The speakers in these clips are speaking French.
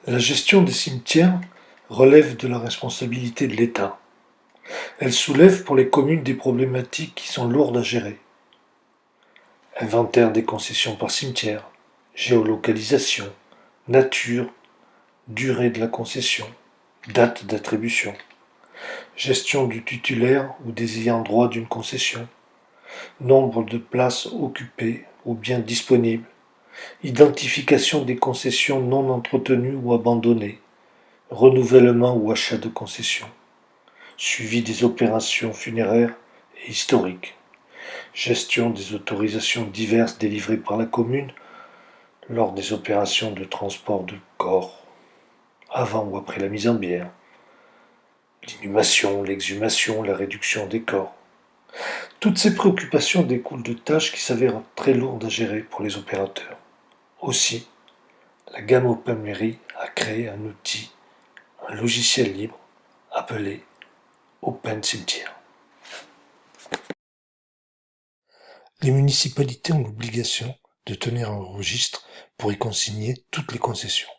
La gestion des cimetières relève de la responsabilité de l'État. Elle soulève pour les communes des problématiques qui sont lourdes à gérer. Inventaire des concessions par cimetière, géolocalisation, nature, durée de la concession, date d'attribution, gestion du titulaire ou des ayants droit d'une concession, nombre de places occupées ou bien disponibles, identification des concessions non entretenues ou abandonnées, renouvellement ou achat de concessions, suivi des opérations funéraires et historiques, gestion des autorisations diverses délivrées par la commune lors des opérations de transport de corps, avant ou après la mise en bière, l'inhumation, l'exhumation, la réduction des corps. Toutes ces préoccupations découlent de tâches qui s'avèrent très lourdes à gérer pour les opérateurs. Aussi, la gamme OpenMairie a créé un outil, un logiciel libre appelé OpenCimetière. Les municipalités ont l'obligation de tenir un registre pour y consigner toutes les concessions.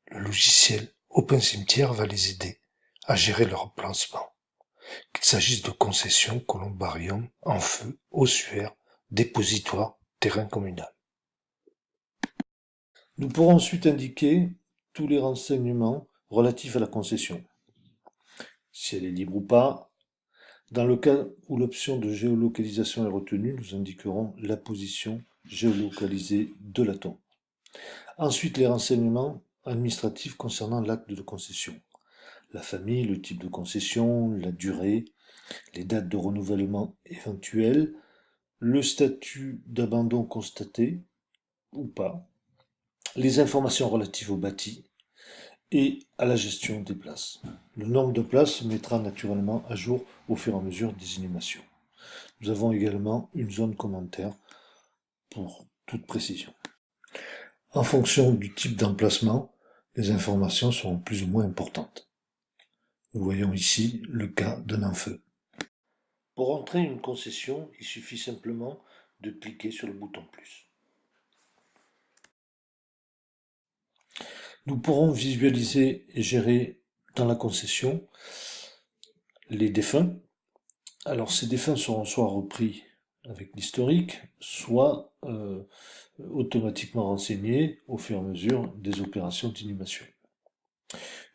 Le logiciel OpenCimetière va les aider à gérer leur emplacement, qu'il s'agisse de concessions, columbariums, en feu, ossuaires, dépositoires, terrain communal. Nous pourrons ensuite indiquer tous les renseignements relatifs à la concession. Si elle est libre ou pas. Dans le cas où l'option de géolocalisation est retenue, nous indiquerons la position géolocalisée de la tombe. Ensuite, les renseignements administratifs concernant l'acte de concession. La famille, le type de concession, la durée, les dates de renouvellement éventuelles, le statut d'abandon constaté ou pas, les informations relatives au bâti et à la gestion des places. Le nombre de places se mettra naturellement à jour au fur et à mesure des inhumations. Nous avons également une zone commentaire pour toute précision. En fonction du type d'emplacement, les informations seront plus ou moins importantes. Nous voyons ici le cas d'un en-feu. Pour entrer une concession, il suffit simplement de cliquer sur le bouton plus. Nous pourrons visualiser et gérer dans la concession les défunts. Alors ces défunts seront soit repris avec l'historique, soit automatiquement renseignés au fur et à mesure des opérations d'inhumation.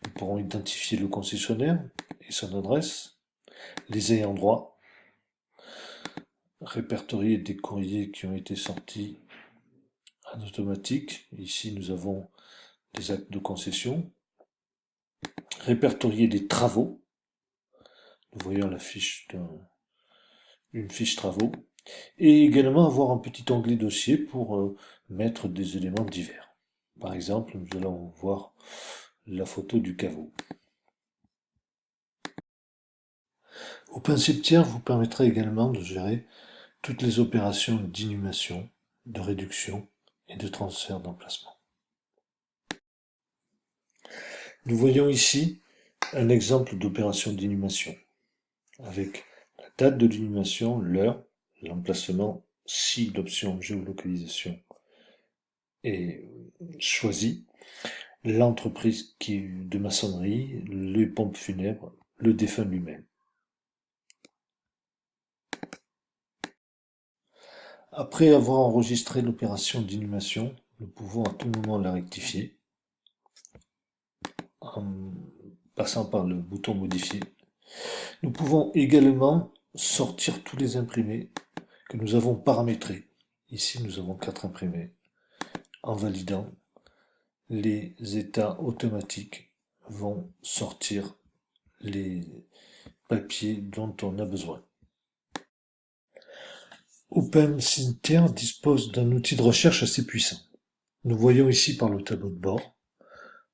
Nous pourrons identifier le concessionnaire et son adresse, les ayants droit, répertorier des courriers qui ont été sortis en automatique. Ici, nous avons des actes de concession, répertorier des travaux. Nous voyons une fiche travaux, et également avoir un petit onglet dossier pour mettre des éléments divers. Par exemple, nous allons voir la photo du caveau. OpenCimetière vous permettra également de gérer toutes les opérations d'inhumation, de réduction et de transfert d'emplacement. Nous voyons ici un exemple d'opération d'inhumation, avec la date de l'inhumation, l'heure, l'emplacement, si l'option géolocalisation est choisie, l'entreprise de maçonnerie, les pompes funèbres, le défunt lui-même. Après avoir enregistré l'opération d'inhumation, nous pouvons à tout moment la rectifier en passant par le bouton modifier. Nous pouvons également sortir tous les imprimés que nous avons paramétrés. Ici, nous avons 4 imprimés. En validant, les états automatiques vont sortir les papiers dont on a besoin. OpenCimetière dispose d'un outil de recherche assez puissant. Nous voyons ici par le tableau de bord,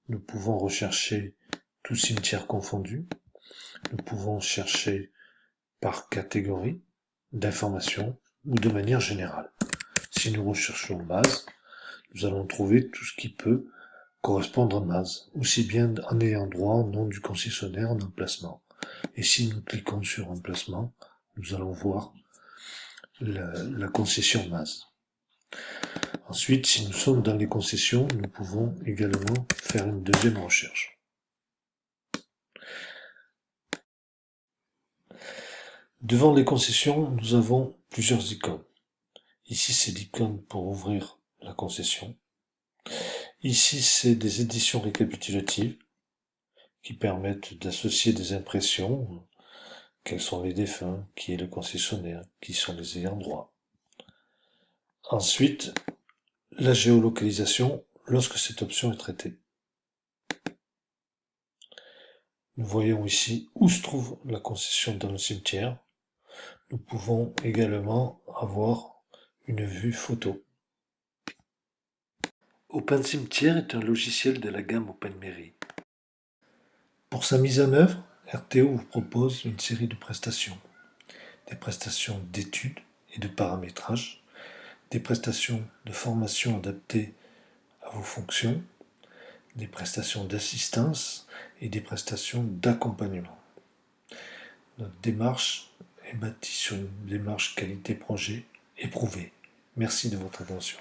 nous pouvons rechercher tous cimetières confondus. Nous pouvons chercher par catégorie d'information ou de manière générale. Si nous recherchons Maz, nous allons trouver tout ce qui peut correspondre à Maz, aussi bien en ayant droit au nom du concessionnaire en emplacement. Et si nous cliquons sur emplacement, nous allons voir la concession Maz. Ensuite, si nous sommes dans les concessions, nous pouvons également faire une deuxième recherche. Devant les concessions, nous avons plusieurs icônes. Ici, c'est l'icône pour ouvrir la concession. Ici, c'est des éditions récapitulatives qui permettent d'associer des impressions. Quels sont les défunts? Qui est le concessionnaire? Qui sont les ayants droit? Ensuite, la géolocalisation lorsque cette option est traitée. Nous voyons ici où se trouve la concession dans le cimetière. Nous pouvons également avoir une vue photo. OpenCimetière est un logiciel de la gamme OpenMairie. Pour sa mise en œuvre, RTO vous propose une série de prestations. Des prestations d'études et de paramétrage, des prestations de formation adaptées à vos fonctions, des prestations d'assistance et des prestations d'accompagnement. Notre démarche est bâtie sur une démarche qualité projet éprouvée. Merci de votre attention.